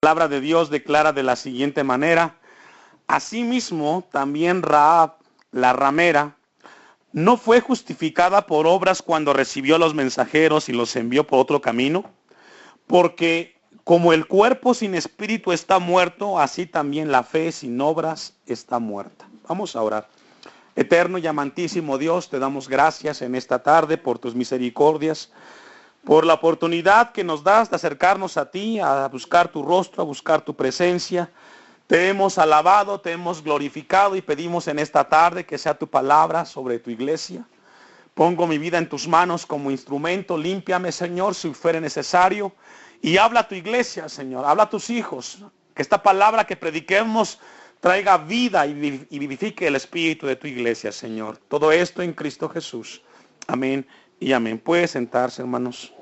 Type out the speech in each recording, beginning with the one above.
palabra de Dios declara de la siguiente manera: asimismo, también Rahab, la ramera, no fue justificada por obras cuando recibió a los mensajeros y los envió por otro camino, porque como el cuerpo sin espíritu está muerto, así también la fe sin obras está muerta. Vamos a orar. Eterno y amantísimo Dios, te damos gracias en esta tarde por tus misericordias, por la oportunidad que nos das de acercarnos a ti, a buscar tu rostro, a buscar tu presencia. Te hemos alabado, te hemos glorificado y pedimos en esta tarde que sea tu palabra sobre tu iglesia. Pongo mi vida en tus manos como instrumento, límpiame, Señor, si fuere necesario, y habla a tu iglesia, Señor, habla a tus hijos, que esta palabra que prediquemos traiga vida y vivifique el espíritu de tu iglesia, Señor. Todo esto en Cristo Jesús. Amén y amén. Puede sentarse, hermanos.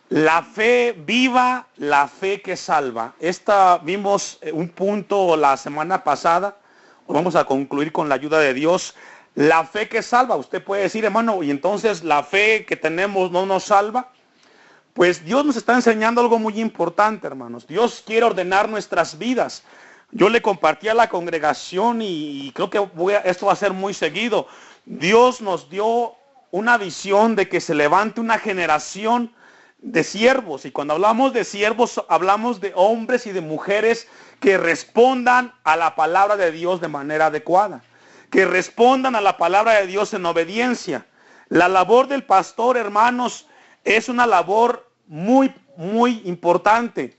La fe viva, la fe que salva. Vimos un punto la semana pasada. Vamos a concluir con la ayuda de Dios. La fe que salva. Usted puede decir, hermano, y entonces la fe que tenemos no nos salva. Pues Dios nos está enseñando algo muy importante, hermanos. Dios quiere ordenar nuestras vidas. Yo le compartí a la congregación y creo que esto va a ser muy seguido. Dios nos dio una visión de que se levante una generación de siervos. Y cuando hablamos de siervos, hablamos de hombres y de mujeres que respondan a la palabra de Dios de manera adecuada. Que respondan a la palabra de Dios en obediencia. La labor del pastor, hermanos, es una labor muy, muy importante.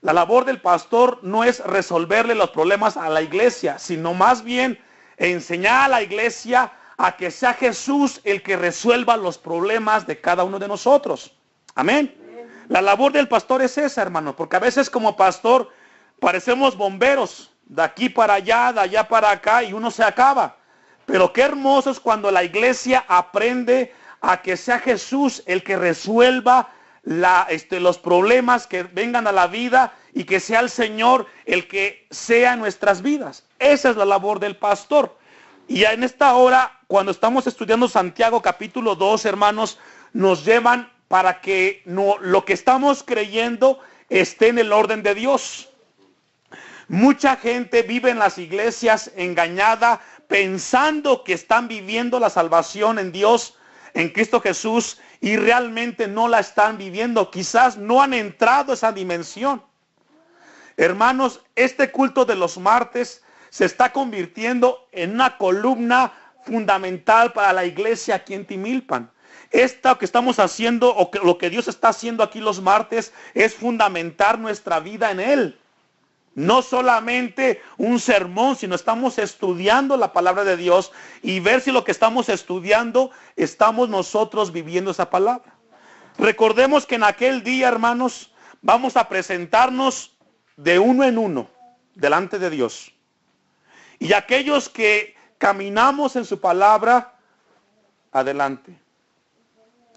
La labor del pastor no es resolverle los problemas a la iglesia, sino más bien enseñar a la iglesia a que sea Jesús el que resuelva los problemas de cada uno de nosotros. Amén. La labor del pastor es esa, hermano, porque a veces como pastor parecemos bomberos, de aquí para allá, de allá para acá, y uno se acaba. Pero qué hermoso es cuando la iglesia aprende a que sea Jesús el que resuelva los problemas que vengan a la vida y que sea el Señor el que sea en nuestras vidas. Esa es la labor del pastor. Y en esta hora, cuando estamos estudiando Santiago capítulo 2, hermanos, nos llevan para que lo que estamos creyendo esté en el orden de Dios. Mucha gente vive en las iglesias engañada, pensando que están viviendo la salvación en Dios, en Cristo Jesús, y realmente no la están viviendo. Quizás no han entrado a esa dimensión. Hermanos, este culto de los martes se está convirtiendo en una columna fundamental para la iglesia aquí en Timilpan. Esto que estamos haciendo, lo que Dios está haciendo aquí los martes, es fundamentar nuestra vida en Él. No solamente un sermón, sino estamos estudiando la palabra de Dios y ver si lo que estamos estudiando, estamos nosotros viviendo esa palabra. Recordemos que en aquel día, hermanos, vamos a presentarnos de uno en uno delante de Dios. Y aquellos que caminamos en su palabra, adelante.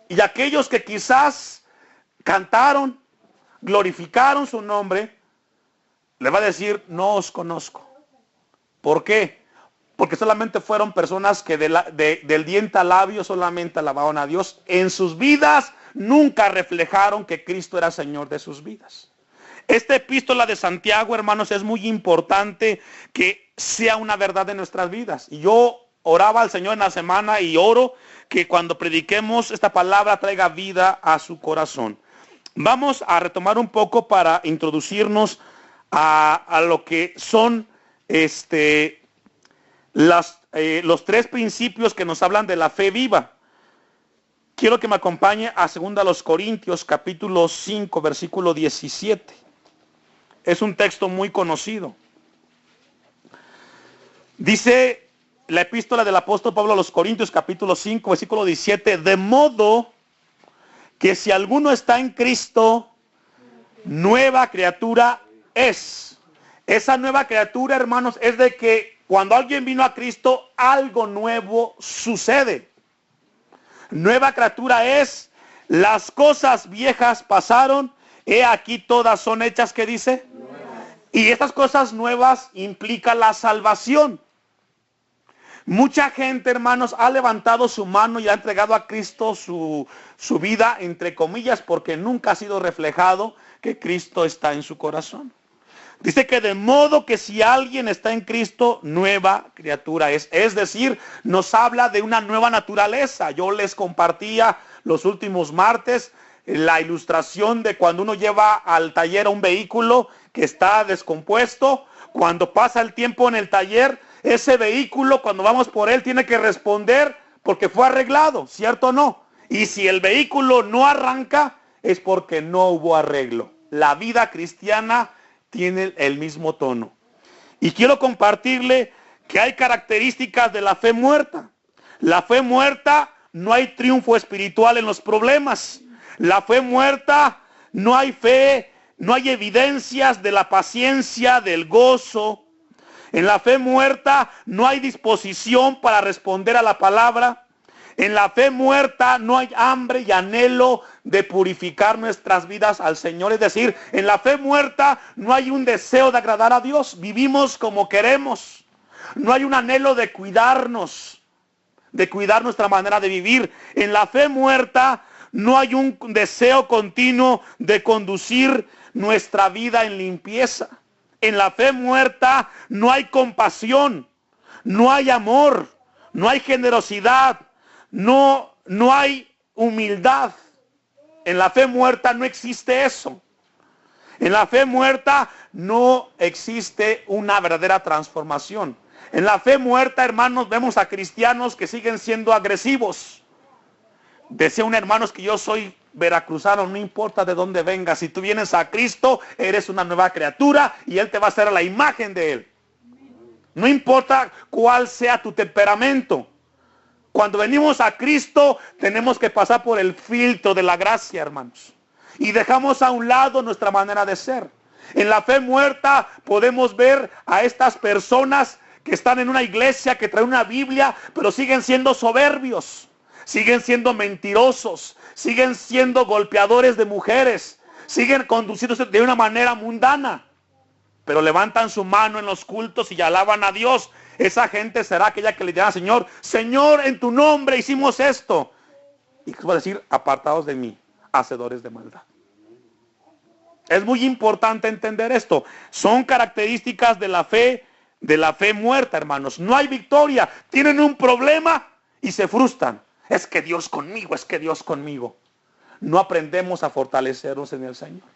Y aquellos que quizás cantaron, glorificaron su nombre, le va a decir, no os conozco. ¿Por qué? Porque solamente fueron personas que del diente al labio solamente alababan a Dios. En sus vidas nunca reflejaron que Cristo era Señor de sus vidas. Esta epístola de Santiago, hermanos, es muy importante que sea una verdad en nuestras vidas. Y yo oraba al Señor en la semana y oro que cuando prediquemos esta palabra traiga vida a su corazón. Vamos a retomar un poco para introducirnos a lo que son los tres principios que nos hablan de la fe viva. Quiero que me acompañe a 2 Corintios capítulo 5 versículo 17. Es un texto muy conocido. Dice la epístola del apóstol Pablo a los Corintios capítulo 5 versículo 17: de modo que si alguno está en Cristo, nueva criatura es. Esa nueva criatura, hermanos, es de que cuando alguien vino a Cristo, algo nuevo sucede. Nueva criatura es, las cosas viejas pasaron, he aquí todas son hechas, ¿qué dice? Nuevas. Y estas cosas nuevas implican la salvación. Mucha gente, hermanos, ha levantado su mano y ha entregado a Cristo su vida, entre comillas, porque nunca ha sido reflejado que Cristo está en su corazón. Dice que de modo que si alguien está en Cristo, nueva criatura es. Es decir, nos habla de una nueva naturaleza. Yo les compartía los últimos martes la ilustración de cuando uno lleva al taller a un vehículo que está descompuesto. Cuando pasa el tiempo en el taller, ese vehículo, cuando vamos por él, tiene que responder porque fue arreglado, ¿cierto o no? Y si el vehículo no arranca, es porque no hubo arreglo. La vida cristiana tiene el mismo tono. Y quiero compartirle que hay características de la fe muerta. La fe muerta, no hay triunfo espiritual en los problemas. La fe muerta, no hay fe, no hay evidencias de la paciencia, del gozo. En la fe muerta no hay disposición para responder a la palabra. En la fe muerta no hay hambre y anhelo de purificar nuestras vidas al Señor. Es decir, en la fe muerta no hay un deseo de agradar a Dios. Vivimos como queremos. No hay un anhelo de cuidarnos, de cuidar nuestra manera de vivir. En la fe muerta no hay un deseo continuo de conducir nuestra vida en limpieza. En la fe muerta no hay compasión, no hay amor, no hay generosidad. No hay humildad. En la fe muerta no existe eso. En la fe muerta no existe una verdadera transformación. En la fe muerta, hermanos, vemos a cristianos que siguen siendo agresivos. Decía un hermano que yo soy veracruzano, no importa de dónde vengas. Si tú vienes a Cristo, eres una nueva criatura y Él te va a hacer a la imagen de Él. No importa cuál sea tu temperamento. Cuando venimos a Cristo, tenemos que pasar por el filtro de la gracia, hermanos. Y dejamos a un lado nuestra manera de ser. En la fe muerta podemos ver a estas personas que están en una iglesia, que traen una Biblia, pero siguen siendo soberbios. Siguen siendo mentirosos. Siguen siendo golpeadores de mujeres. Siguen conduciéndose de una manera mundana. Pero levantan su mano en los cultos y alaban a Dios. Esa gente será aquella que le dirá al Señor, Señor, en tu nombre hicimos esto. Y que va a decir, apartados de mí, hacedores de maldad. Es muy importante entender esto. Son características de la fe muerta, hermanos. No hay victoria. Tienen un problema y se frustran. Es que Dios conmigo, es que Dios conmigo. No aprendemos a fortalecernos en el Señor.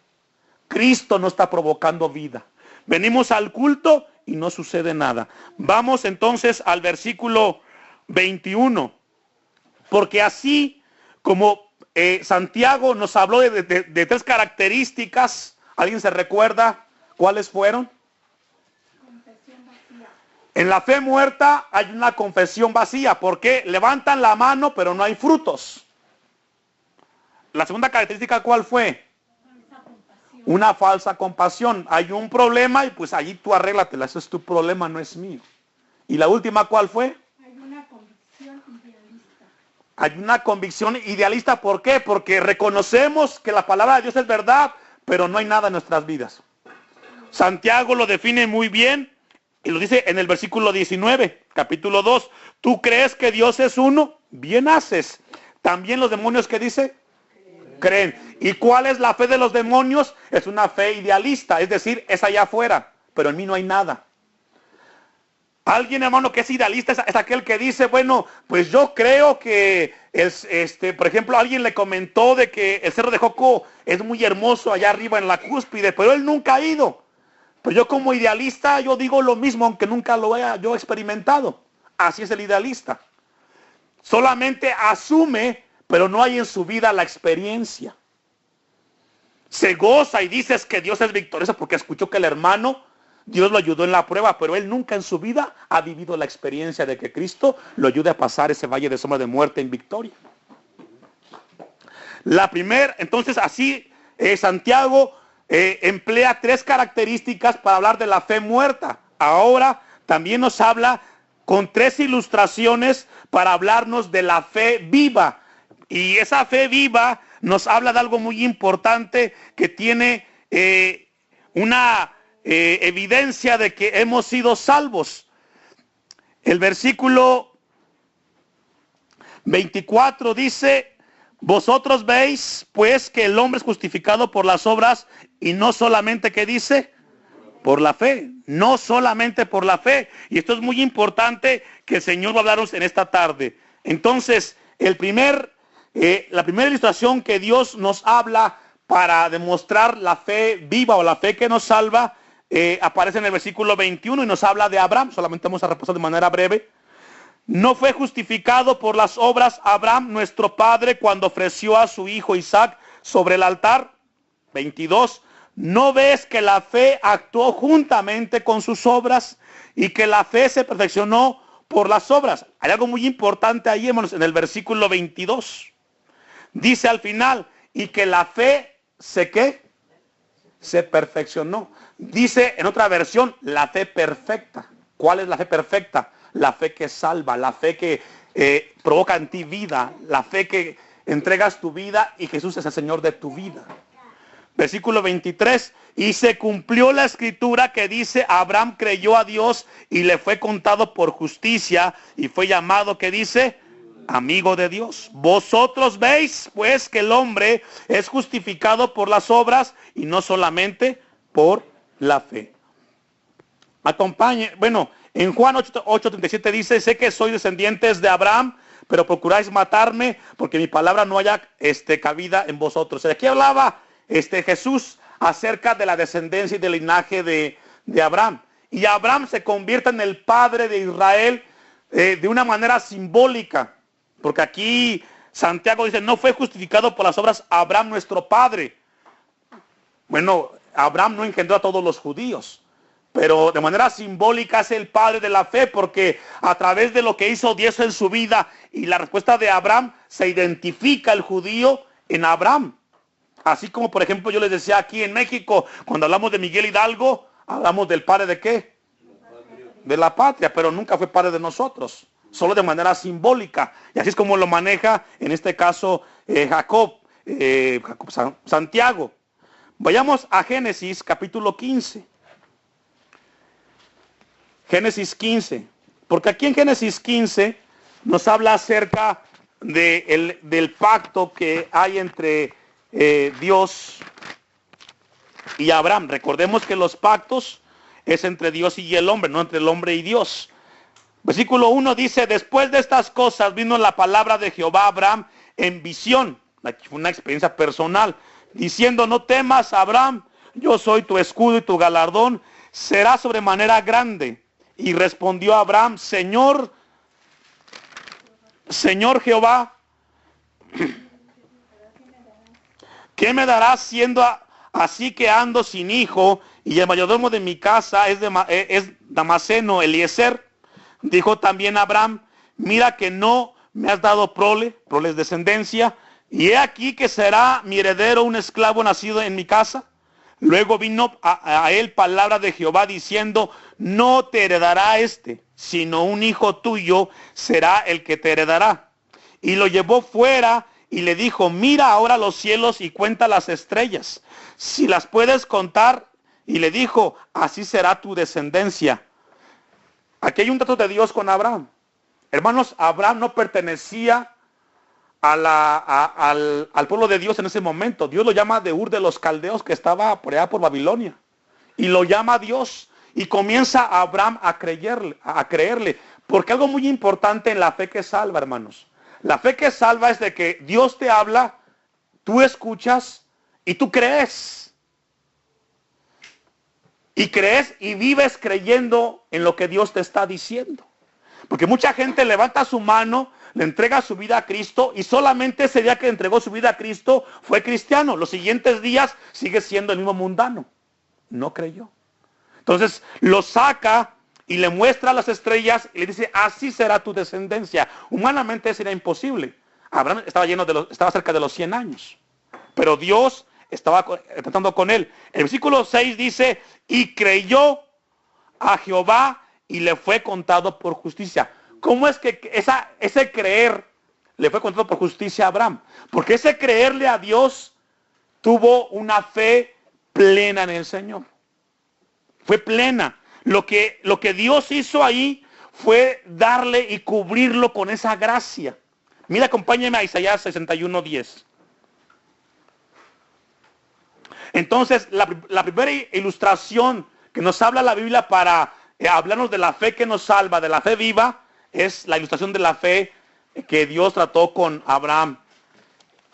Cristo no está provocando vida. Venimos al culto y no sucede nada. Vamos entonces al versículo 21. Porque así como Santiago nos habló de tres características, ¿alguien se recuerda cuáles fueron? Confesión vacía. En la fe muerta hay una confesión vacía, porque levantan la mano pero no hay frutos. La segunda característica, ¿cuál fue? Una falsa compasión. Hay un problema y pues allí tú arréglatela. Ese es tu problema, no es mío. ¿Y la última cuál fue? Hay una convicción idealista. Hay una convicción idealista. ¿Por qué? Porque reconocemos que la palabra de Dios es verdad, pero no hay nada en nuestras vidas. Santiago lo define muy bien y lo dice en el versículo 19, capítulo 2. ¿Tú crees que Dios es uno? Bien haces. También los demonios, ¿qué dice? Creen. ¿Y cuál es la fe de los demonios? Es una fe idealista, es decir, es allá afuera, pero en mí no hay nada. Alguien, hermano, que es idealista es aquel que dice, bueno, pues yo creo que, por ejemplo, alguien le comentó de que el Cerro de Joco es muy hermoso allá arriba en la cúspide, pero él nunca ha ido. Pues yo como idealista, yo digo lo mismo, aunque nunca lo haya yo experimentado. Así es el idealista. Solamente asume, pero no hay en su vida la experiencia. Se goza y dices que Dios es victorioso porque escuchó que el hermano, Dios lo ayudó en la prueba, pero él nunca en su vida ha vivido la experiencia de que Cristo lo ayude a pasar ese valle de sombra de muerte en victoria. La primera, entonces así Santiago emplea tres características para hablar de la fe muerta. Ahora también nos habla con tres ilustraciones para hablarnos de la fe viva. Y esa fe viva nos habla de algo muy importante que tiene una evidencia de que hemos sido salvos. El versículo 24 dice, vosotros veis pues que el hombre es justificado por las obras y no solamente, ¿qué dice? Por la fe, no solamente por la fe. Y esto es muy importante que el Señor va a hablarnos en esta tarde. Entonces, la primera ilustración que Dios nos habla para demostrar la fe viva o la fe que nos salva, aparece en el versículo 21 y nos habla de Abraham. Solamente vamos a repasar de manera breve. No fue justificado por las obras Abraham, nuestro padre, cuando ofreció a su hijo Isaac sobre el altar. 22. ¿No ves que la fe actuó juntamente con sus obras y que la fe se perfeccionó por las obras? Hay algo muy importante ahí, hermanos, en el versículo 22. Dice al final, y que la fe se perfeccionó. Dice en otra versión, la fe perfecta. ¿Cuál es la fe perfecta? La fe que salva, la fe que provoca en ti vida, la fe que entregas tu vida y Jesús es el Señor de tu vida. Versículo 23, y se cumplió la escritura que dice, Abraham creyó a Dios y le fue contado por justicia y fue llamado, que dice, amigo de Dios. Vosotros veis pues que el hombre es justificado por las obras y no solamente por la fe. Acompañe, en Juan 8:37 dice, sé que sois descendientes de Abraham, pero procuráis matarme porque mi palabra no haya cabida en vosotros. De aquí hablaba Jesús acerca de la descendencia y del linaje de Abraham. Y Abraham se convierte en el padre de Israel de una manera simbólica. Porque aquí Santiago dice, no fue justificado por las obras Abraham nuestro padre. Bueno, Abraham no engendró a todos los judíos, pero de manera simbólica es el padre de la fe, porque a través de lo que hizo Dios en su vida y la respuesta de Abraham, se identifica el judío en Abraham. Así como, por ejemplo, yo les decía aquí en México, cuando hablamos de Miguel Hidalgo, hablamos del padre de ¿qué? De la patria, pero nunca fue padre de nosotros, solo de manera simbólica. Y así es como lo maneja, en este caso, Santiago. Vayamos a Génesis capítulo 15. Génesis 15. Porque aquí en Génesis 15 nos habla acerca del pacto que hay entre Dios y Abraham. Recordemos que los pactos es entre Dios y el hombre, no entre el hombre y Dios. Versículo 1 dice, después de estas cosas vino la palabra de Jehová a Abraham en visión. Una experiencia personal, diciendo, no temas, Abraham, yo soy tu escudo y tu galardón será sobremanera grande. Y respondió Abraham, Señor Jehová, ¿qué me darás siendo así que ando sin hijo y el mayordomo de mi casa es Damaseno Eliezer? Dijo también Abraham, mira que no me has dado prole es descendencia, y he aquí que será mi heredero un esclavo nacido en mi casa. Luego vino a él palabra de Jehová diciendo, no te heredará sino un hijo tuyo será el que te heredará. Y lo llevó fuera y le dijo, mira ahora los cielos y cuenta las estrellas, si las puedes contar. Y le dijo, así será tu descendencia. Aquí hay un trato de Dios con Abraham. Hermanos, Abraham no pertenecía al pueblo de Dios en ese momento. Dios lo llama de Ur de los Caldeos, que estaba por allá por Babilonia. Y lo llama a Dios. Y comienza Abraham a creerle. Porque algo muy importante en la fe que salva, hermanos. La fe que salva es de que Dios te habla, tú escuchas y tú crees. Y crees y vives creyendo en lo que Dios te está diciendo. Porque mucha gente levanta su mano, le entrega su vida a Cristo y solamente ese día que entregó su vida a Cristo fue cristiano. Los siguientes días sigue siendo el mismo mundano. No creyó. Entonces lo saca y le muestra las estrellas y le dice, así será tu descendencia. Humanamente sería imposible. Abraham estaba cerca de los 100 años. Pero Dios estaba tratando con él. El versículo 6 dice, y creyó a Jehová y le fue contado por justicia. ¿Cómo es que ese creer le fue contado por justicia a Abraham? Porque ese creerle a Dios tuvo una fe plena en el Señor. Fue plena. Lo que Dios hizo ahí fue darle y cubrirlo con esa gracia. Mira, acompáñame a Isaías 61:10. Entonces, la primera ilustración que nos habla la Biblia para hablarnos de la fe que nos salva, de la fe viva, es la ilustración de la fe que Dios trató con Abraham.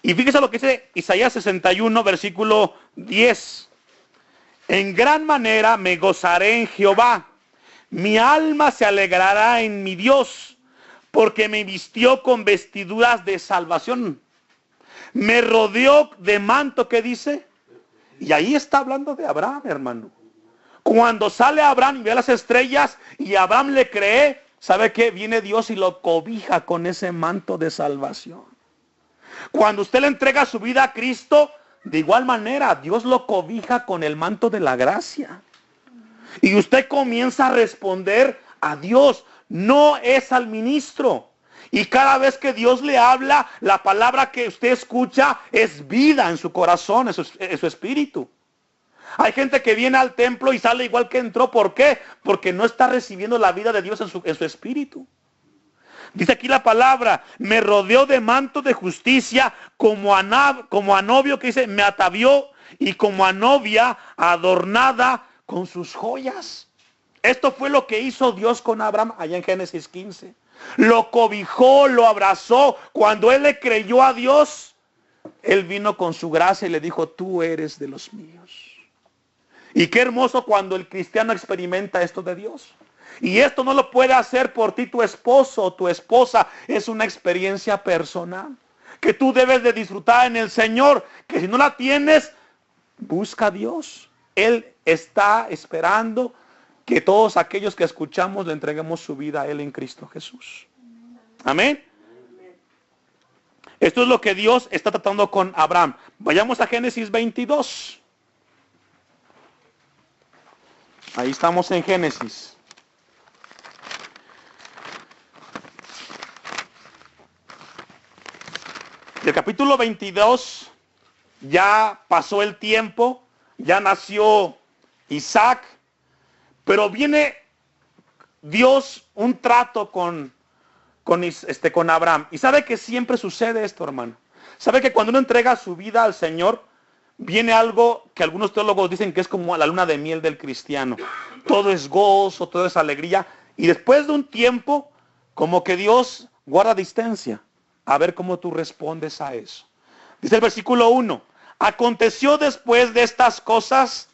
Y fíjese lo que dice Isaías 61, versículo 10. En gran manera me gozaré en Jehová. Mi alma se alegrará en mi Dios, porque me vistió con vestiduras de salvación. Me rodeó de manto, ¿qué dice? Y ahí está hablando de Abraham, hermano. Cuando sale Abraham y ve las estrellas y Abraham le cree, ¿sabe qué? Viene Dios y lo cobija con ese manto de salvación. Cuando usted le entrega su vida a Cristo, de igual manera, Dios lo cobija con el manto de la gracia. Y usted comienza a responder a Dios, no es al ministro. Y cada vez que Dios le habla, la palabra que usted escucha es vida en su corazón, en su espíritu. Hay gente que viene al templo y sale igual que entró. ¿Por qué? Porque no está recibiendo la vida de Dios en su espíritu. Dice aquí la palabra, me rodeó de manto de justicia como a novio, que dice, me atavió, y como a novia adornada con sus joyas. Esto fue lo que hizo Dios con Abraham allá en Génesis 15. Lo cobijó, lo abrazó. Cuando él le creyó a Dios, él vino con su gracia y le dijo, tú eres de los míos. Y qué hermoso cuando el cristiano experimenta esto de Dios. Y esto no lo puede hacer por ti tu esposo o tu esposa. Es una experiencia personal que tú debes de disfrutar en el Señor. Que si no la tienes, busca a Dios. Él está esperando que todos aquellos que escuchamos le entreguemos su vida a Él en Cristo Jesús. Amén. Esto es lo que Dios está tratando con Abraham. Vayamos a Génesis 22. Ahí estamos en Génesis. El capítulo 22, ya pasó el tiempo, ya nació Isaac, pero viene Dios un trato con Abraham. Y sabe que siempre sucede esto, hermano. Sabe que cuando uno entrega su vida al Señor, viene algo que algunos teólogos dicen que es como la luna de miel del cristiano. Todo es gozo, todo es alegría. Y después de un tiempo, como que Dios guarda distancia. A ver cómo tú respondes a eso. Dice el versículo 1. Aconteció después de estas cosas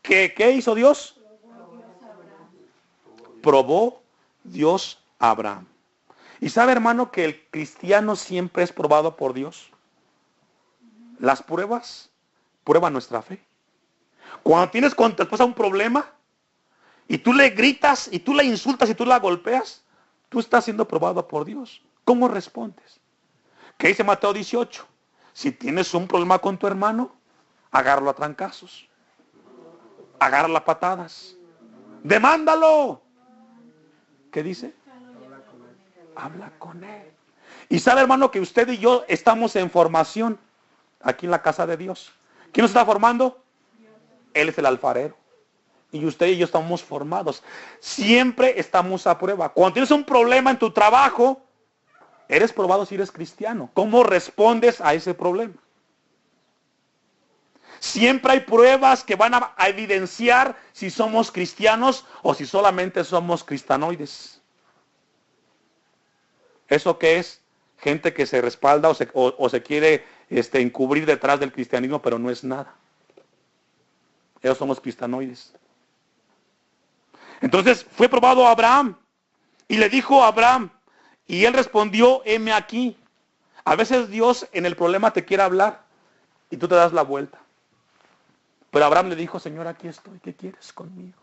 que, ¿qué hizo Dios? Probó Dios a Abraham. Y sabe, hermano, que el cristiano siempre es probado por Dios. Las pruebas prueban nuestra fe. Cuando tienes con tu esposa un problema y tú le gritas y tú le insultas y tú la golpeas, tú estás siendo probado por Dios. ¿Cómo respondes? ¿Qué dice Mateo 18? Si tienes un problema con tu hermano, agárralo a trancazos. Agárralo a patadas. Demándalo. ¿Qué dice? Habla con él. Y sabe, hermano, que usted y yo estamos en formación aquí en la casa de Dios. ¿Quién nos está formando? Él es el alfarero. Y usted y yo estamos formados. Siempre estamos a prueba. Cuando tienes un problema en tu trabajo, eres probado si eres cristiano. ¿Cómo respondes a ese problema? Siempre hay pruebas que van a evidenciar si somos cristianos o si solamente somos cristanoides. ¿Eso qué es? Gente que se respalda o se quiere encubrir detrás del cristianismo, pero no es nada. Ellos somos cristanoides. Entonces fue probado a Abraham y le dijo a Abraham, y él respondió, heme aquí. A veces Dios en el problema te quiere hablar y tú te das la vuelta. Pero Abraham le dijo, Señor, aquí estoy, ¿qué quieres conmigo?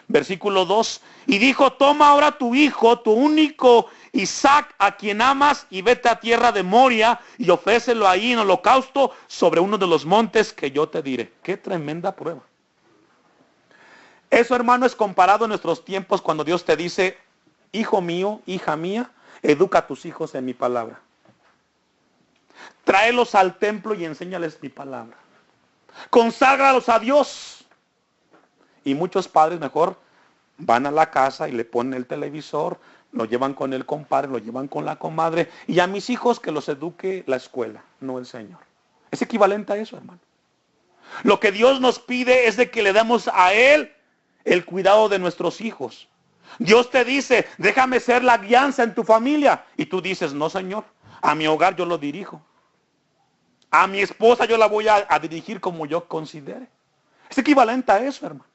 Versículo 2, y dijo, toma ahora tu hijo, tu único Isaac, a quien amas, y vete a tierra de Moria, y ofrécelo ahí en holocausto sobre uno de los montes que yo te diré. Qué tremenda prueba. Eso, hermano, es comparado en nuestros tiempos cuando Dios te dice, hijo mío, hija mía, educa a tus hijos en mi palabra. Tráelos al templo y enséñales mi palabra. Conságralos a Dios. Y muchos padres mejor van a la casa y le ponen el televisor, lo llevan con el compadre, lo llevan con la comadre, y a mis hijos que los eduque la escuela, no el Señor. Es equivalente a eso, hermano. Lo que Dios nos pide es de que le demos a Él el cuidado de nuestros hijos. Dios te dice, déjame ser la guianza en tu familia. Y tú dices, no, Señor, a mi hogar yo lo dirijo. A mi esposa yo la voy a dirigir como yo considere. Es equivalente a eso, hermano.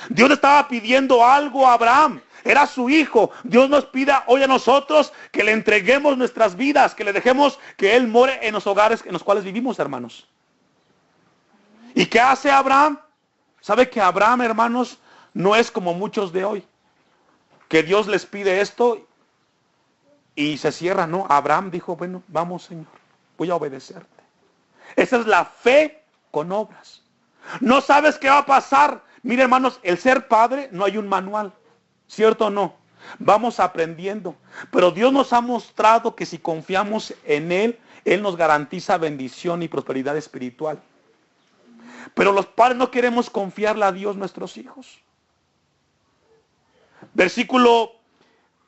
Dios le estaba pidiendo algo a Abraham. Era su hijo. Dios nos pide hoy a nosotros que le entreguemos nuestras vidas, que le dejemos que Él more en los hogares en los cuales vivimos, hermanos. ¿Y qué hace Abraham? ¿Sabe que Abraham, hermanos, no es como muchos de hoy? Que Dios les pide esto y se cierra, ¿no? Abraham dijo, bueno, vamos, Señor, voy a obedecerte. Esa es la fe con obras. No sabes qué va a pasar. Mire, hermanos, el ser padre no hay un manual, ¿cierto o no? Vamos aprendiendo. Pero Dios nos ha mostrado que si confiamos en Él, Él nos garantiza bendición y prosperidad espiritual. Pero los padres no queremos confiarle a Dios nuestros hijos. Versículo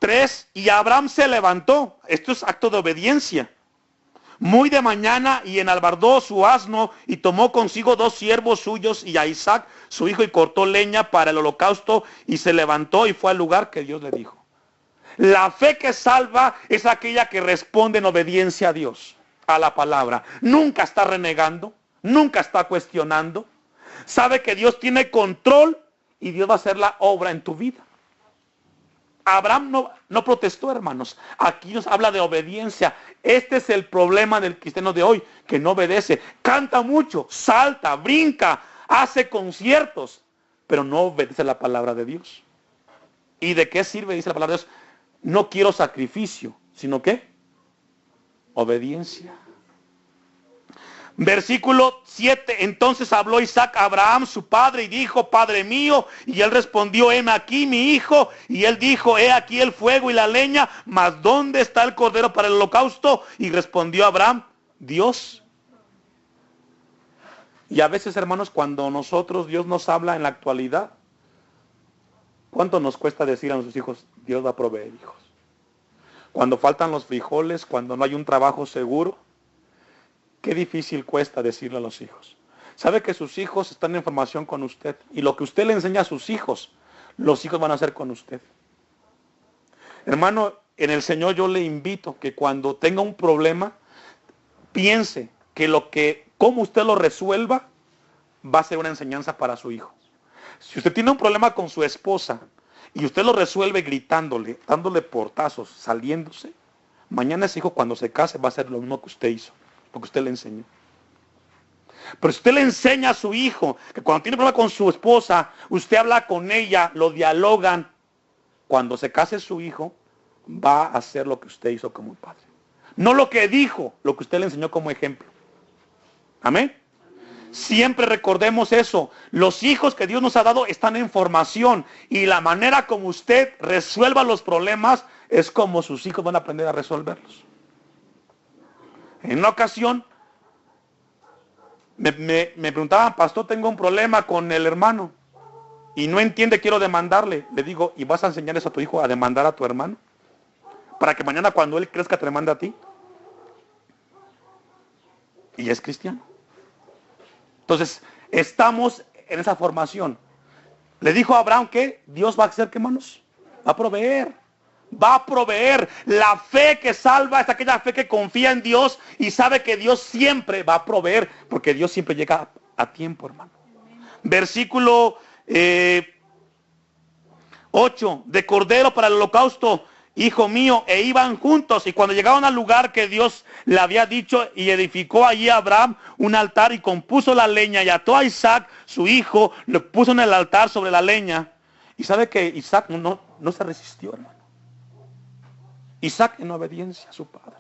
3, y Abraham se levantó. Esto es acto de obediencia. Muy de mañana y enalbardó su asno y tomó consigo 2 siervos suyos y a Isaac su hijo y cortó leña para el holocausto y se levantó y fue al lugar que Dios le dijo. La fe que salva es aquella que responde en obediencia a Dios, a la palabra. Nunca está renegando, nunca está cuestionando. Sabe que Dios tiene control y Dios va a hacer la obra en tu vida. Abraham no protestó, hermanos. Aquí nos habla de obediencia. Este es el problema del cristiano de hoy, que no obedece. Canta mucho, salta, brinca, hace conciertos, pero no obedece la palabra de Dios. ¿Y de qué sirve? Dice la palabra de Dios. No quiero sacrificio, sino ¿qué? Obediencia. Versículo 7, entonces habló Isaac a Abraham, su padre, y dijo, Padre mío, y él respondió, heme aquí mi hijo, y él dijo, he aquí el fuego y la leña, mas ¿dónde está el cordero para el holocausto? Y respondió Abraham, Dios. Y a veces, hermanos, cuando Dios nos habla en la actualidad, ¿cuánto nos cuesta decir a nuestros hijos, Dios va a proveer, hijos? Cuando faltan los frijoles, cuando no hay un trabajo seguro, qué difícil cuesta decirle a los hijos. Sabe que sus hijos están en formación con usted. Y lo que usted le enseña a sus hijos, los hijos van a hacer con usted. Hermano, en el Señor yo le invito que cuando tenga un problema, piense que cómo usted lo resuelva, va a ser una enseñanza para su hijo. Si usted tiene un problema con su esposa, y usted lo resuelve gritándole, dándole portazos, saliéndose, mañana ese hijo cuando se case va a hacer lo mismo que usted hizo. Porque usted le enseñó. Pero si usted le enseña a su hijo que cuando tiene problema con su esposa, usted habla con ella, lo dialogan, cuando se case su hijo, va a hacer lo que usted hizo como padre. No lo que dijo, lo que usted le enseñó como ejemplo. Amén. Siempre recordemos eso. Los hijos que Dios nos ha dado están en formación. Y la manera como usted resuelva los problemas es como sus hijos van a aprender a resolverlos. En una ocasión, me preguntaban, pastor, tengo un problema con el hermano y no entiende, quiero demandarle. Le digo, ¿y vas a enseñar eso a tu hijo a demandar a tu hermano? Para que mañana cuando él crezca te demande a ti. Y es cristiano. Entonces, estamos en esa formación. Le dijo a Abraham que Dios va a hacer, ¿qué, hermanos? Va a proveer. Va a proveer. La fe que salva es aquella fe que confía en Dios y sabe que Dios siempre va a proveer, porque Dios siempre llega a tiempo, hermano. Versículo 8, de cordero para el holocausto, hijo mío, e iban juntos, y cuando llegaron al lugar que Dios le había dicho, y edificó allí a Abraham un altar y compuso la leña, y ató a Isaac, su hijo, lo puso en el altar sobre la leña. Y sabe que Isaac no se resistió, hermano. Isaac en obediencia a su padre.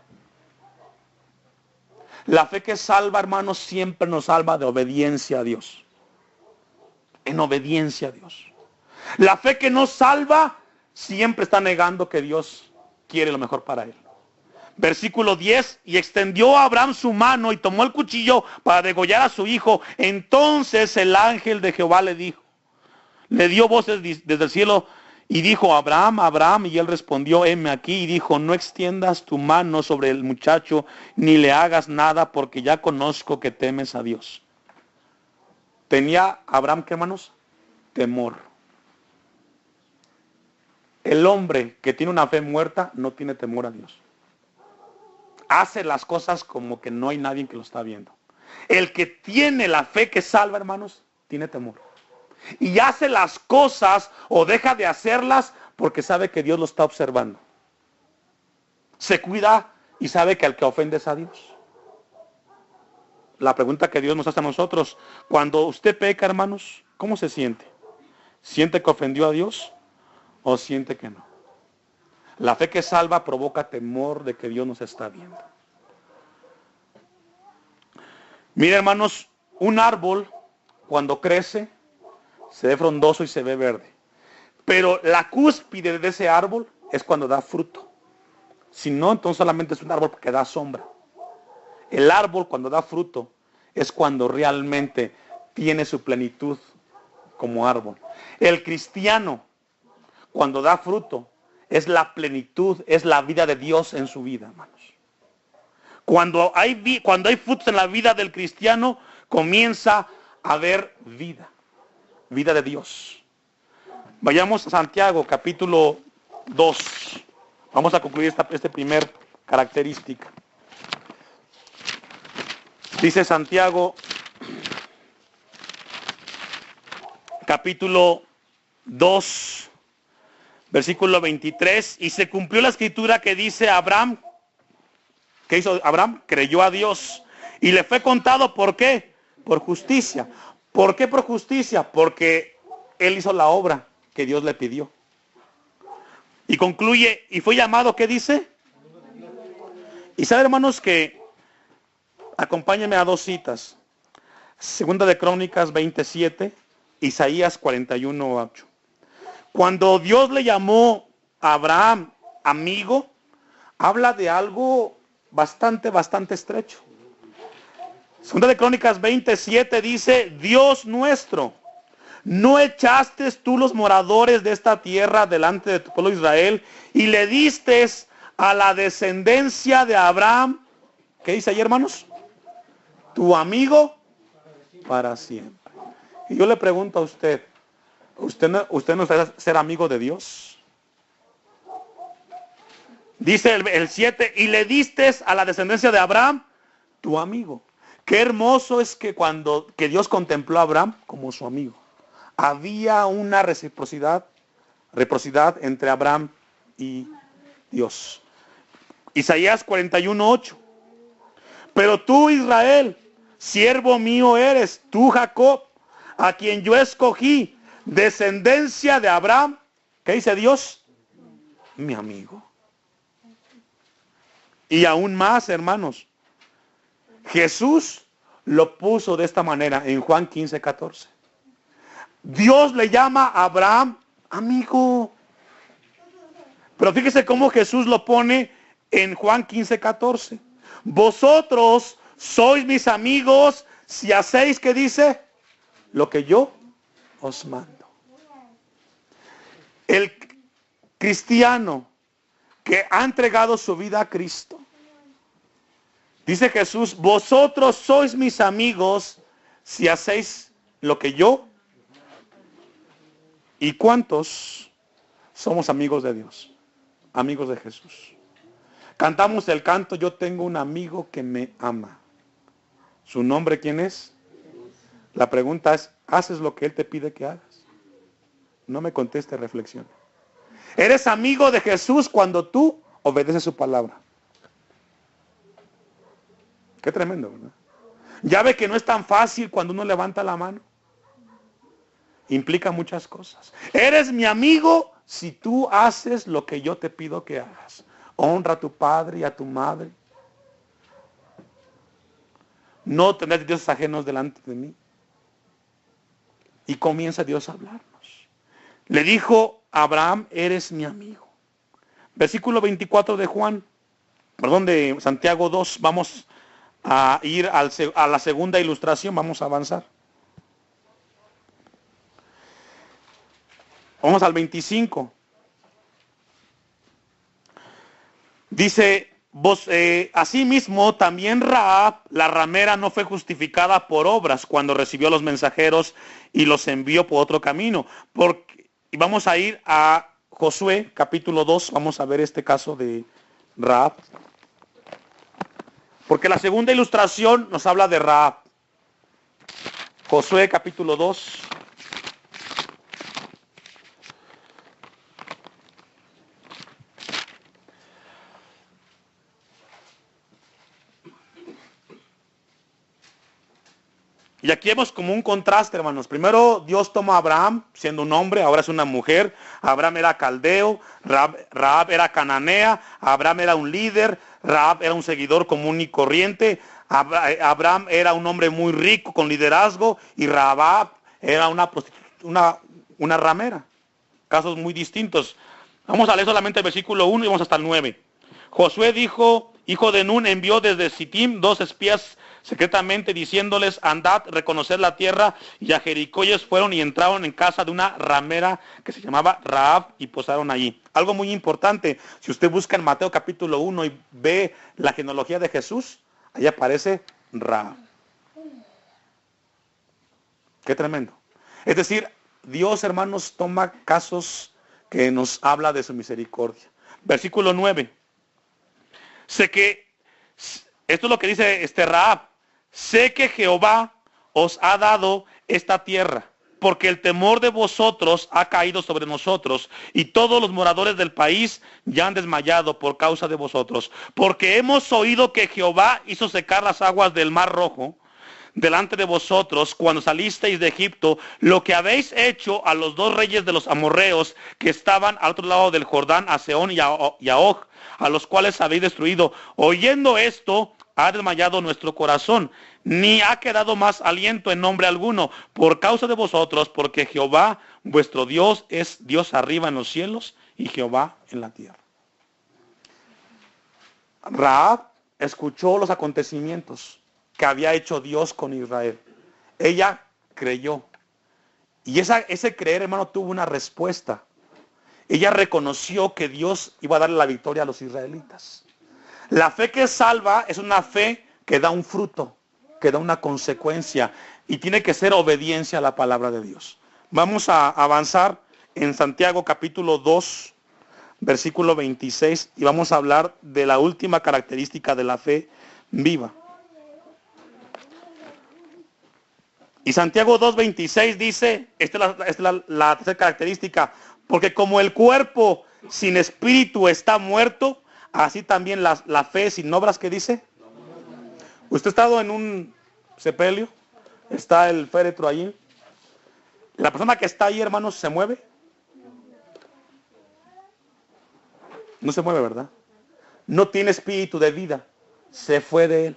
La fe que salva, hermanos, siempre nos salva de obediencia a Dios. En obediencia a Dios. La fe que no salva siempre está negando que Dios quiere lo mejor para él. Versículo 10, y extendió a Abraham su mano y tomó el cuchillo para degollar a su hijo. Entonces el ángel de Jehová le dio voces desde el cielo, y dijo, Abraham, Abraham, y él respondió, heme aquí, y dijo, no extiendas tu mano sobre el muchacho, ni le hagas nada, porque ya conozco que temes a Dios. Tenía Abraham, ¿qué, hermanos? Temor. el hombre que tiene una fe muerta no tiene temor a Dios. Hace las cosas como que no hay nadie que lo está viendo. El que tiene la fe que salva, hermanos, tiene temor. Y hace las cosas o deja de hacerlas porque sabe que Dios lo está observando. Se cuida y sabe que al que ofende es a Dios. La pregunta que Dios nos hace a nosotros, cuando usted peca, hermanos, ¿cómo se siente? ¿Siente que ofendió a Dios o siente que no? La fe que salva provoca temor de que Dios nos está viendo. Mira, hermanos, un árbol cuando crece se ve frondoso y se ve verde. Pero la cúspide de ese árbol es cuando da fruto. Si no, entonces solamente es un árbol que da sombra. El árbol cuando da fruto es cuando realmente tiene su plenitud como árbol. El cristiano cuando da fruto es la plenitud, es la vida de Dios en su vida, hermanos. Cuando hay frutos en la vida del cristiano, comienza a haber vida de Dios. Vayamos a Santiago, capítulo 2. Vamos a concluir esta primer característica. Dice Santiago, capítulo 2, versículo 23, y se cumplió la escritura que dice Abraham. ¿Qué hizo Abraham? Creyó a Dios y le fue contado, ¿por qué? Por justicia. ¿Por qué por justicia? Porque él hizo la obra que Dios le pidió. Y concluye, y fue llamado, ¿qué dice? Y sabe, hermanos, que acompáñenme a dos citas. Segunda de Crónicas 27, Isaías 41:8. Cuando Dios le llamó a Abraham amigo, habla de algo bastante estrecho. Segunda de Crónicas 27 dice, Dios nuestro, ¿no echaste tú los moradores de esta tierra delante de tu pueblo Israel y le diste a la descendencia de Abraham? ¿Qué dice ahí, hermanos? Tu amigo para siempre. Y yo le pregunto a usted, ¿usted no sabe ser amigo de Dios? Dice el 7, y le diste a la descendencia de Abraham, tu amigo. Qué hermoso es que que Dios contempló a Abraham como su amigo. Había una reciprocidad entre Abraham y Dios. Isaías 41:8. Pero tú, Israel, siervo mío eres, tú, Jacob, a quien yo escogí, descendencia de Abraham. ¿Qué dice Dios? Mi amigo. Y aún más, hermanos, Jesús lo puso de esta manera en Juan 15:14. Dios le llama a Abraham amigo. Pero fíjese cómo Jesús lo pone en Juan 15:14. Vosotros sois mis amigos si hacéis, ¿qué dice? Lo que yo os mando. El cristiano que ha entregado su vida a Cristo, dice Jesús, vosotros sois mis amigos si hacéis lo que yo. ¿Y cuántos somos amigos de Dios? Amigos de Jesús. Cantamos el canto, yo tengo un amigo que me ama. ¿Su nombre quién es? La pregunta es, ¿haces lo que Él te pide que hagas? No me conteste, reflexión. Eres amigo de Jesús cuando tú obedeces su palabra. Qué tremendo, ¿verdad? Ya ve que no es tan fácil cuando uno levanta la mano. Implica muchas cosas. Eres mi amigo si tú haces lo que yo te pido que hagas. Honra a tu padre y a tu madre. No tendrás dioses ajenos delante de mí. Y comienza Dios a hablarnos. Le dijo a Abraham, eres mi amigo. Versículo 24 de Santiago 2. Vamos a ir a la segunda ilustración. Vamos a avanzar. Vamos al 25. Dice, asimismo también Rahab, la ramera, no fue justificada por obras cuando recibió a los mensajeros y los envió por otro camino. Y vamos a ir a Josué, capítulo 2, vamos a ver este caso de Rahab. Porque la segunda ilustración nos habla de Rahab. Josué, capítulo 2. Y aquí vemos como un contraste, hermanos. Primero Dios toma a Abraham, siendo un hombre, ahora es una mujer. Abraham era caldeo, Rahab era cananea, Abraham era un líder, Rahab era un seguidor común y corriente, Abraham era un hombre muy rico con liderazgo y Rahab era una ramera. Casos muy distintos. Vamos a leer solamente el versículo 1 y vamos hasta el 9. Josué dijo, hijo de Nun, envió desde Sittim 2 espías secretamente diciéndoles, andad, reconocer la tierra, y a Jericó ellos fueron y entraron en casa de una ramera que se llamaba Rahab y posaron allí. Algo muy importante, si usted busca en Mateo capítulo 1 y ve la genealogía de Jesús, ahí aparece Rahab. Qué tremendo. Es decir, Dios, hermanos, toma casos que nos habla de su misericordia. Versículo 9. Sé que, esto es lo que dice Rahab, sé que Jehová os ha dado esta tierra, porque el temor de vosotros ha caído sobre nosotros, y todos los moradores del país ya han desmayado por causa de vosotros, porque hemos oído que Jehová hizo secar las aguas del Mar Rojo delante de vosotros cuando salisteis de Egipto, lo que habéis hecho a los 2 reyes de los amorreos que estaban al otro lado del Jordán, a Sehón y a Og, a los cuales habéis destruido. Oyendo esto, ha desmayado nuestro corazón, ni ha quedado más aliento en nombre alguno, por causa de vosotros, porque Jehová, vuestro Dios, es Dios arriba en los cielos y Jehová en la tierra. Rahab escuchó los acontecimientos que había hecho Dios con Israel. Ella creyó. Y ese creer, hermano, tuvo una respuesta. Ella reconoció que Dios iba a darle la victoria a los israelitas. La fe que salva es una fe que da un fruto, que da una consecuencia, y tiene que ser obediencia a la palabra de Dios. Vamos a avanzar en Santiago capítulo 2, versículo 26, y vamos a hablar de la última característica de la fe viva. Y Santiago 2:26 dice, esta es la tercera característica, porque como el cuerpo sin espíritu está muerto, así también la fe sin obras, ¿qué dice? ¿Usted ha estado en un sepelio? Está el féretro allí. ¿La persona que está ahí, hermanos, se mueve? No se mueve, ¿verdad? No tiene espíritu de vida. Se fue de él.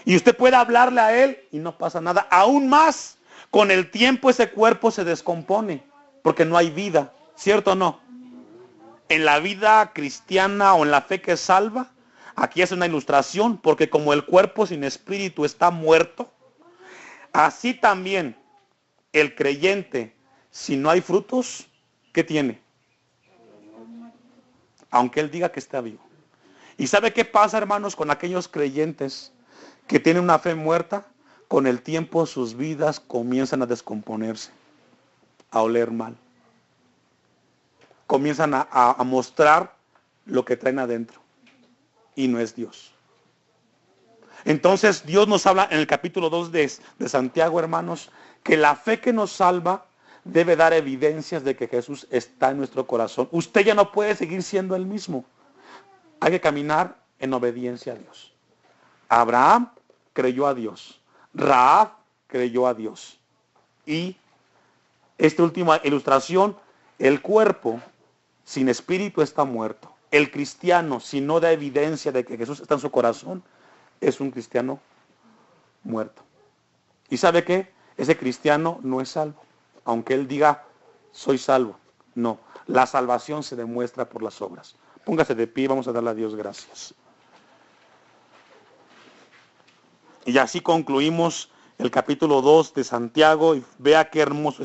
Y usted puede hablarle a él y no pasa nada. Aún más, con el tiempo ese cuerpo se descompone, porque no hay vida, ¿cierto o no? En la vida cristiana o en la fe que salva, aquí es una ilustración, porque como el cuerpo sin espíritu está muerto, así también el creyente, si no hay frutos, ¿qué tiene? Aunque él diga que está vivo. ¿Y sabe qué pasa, hermanos, con aquellos creyentes que tienen una fe muerta? Con el tiempo sus vidas comienzan a descomponerse, a oler mal. Comienzan a mostrar lo que traen adentro. Y no es Dios. Entonces Dios nos habla en el capítulo 2 de Santiago, hermanos, que la fe que nos salva debe dar evidencias de que Jesús está en nuestro corazón. Usted ya no puede seguir siendo el mismo. Hay que caminar en obediencia a Dios. Abraham creyó a Dios. Rahab creyó a Dios. Y esta última ilustración, el cuerpo sin espíritu está muerto. El cristiano, si no da evidencia de que Jesús está en su corazón, es un cristiano muerto. ¿Y sabe qué? Ese cristiano no es salvo. Aunque él diga, soy salvo. No, la salvación se demuestra por las obras. Póngase de pie, vamos a darle a Dios gracias. Y así concluimos el capítulo 2 de Santiago, y vea qué hermoso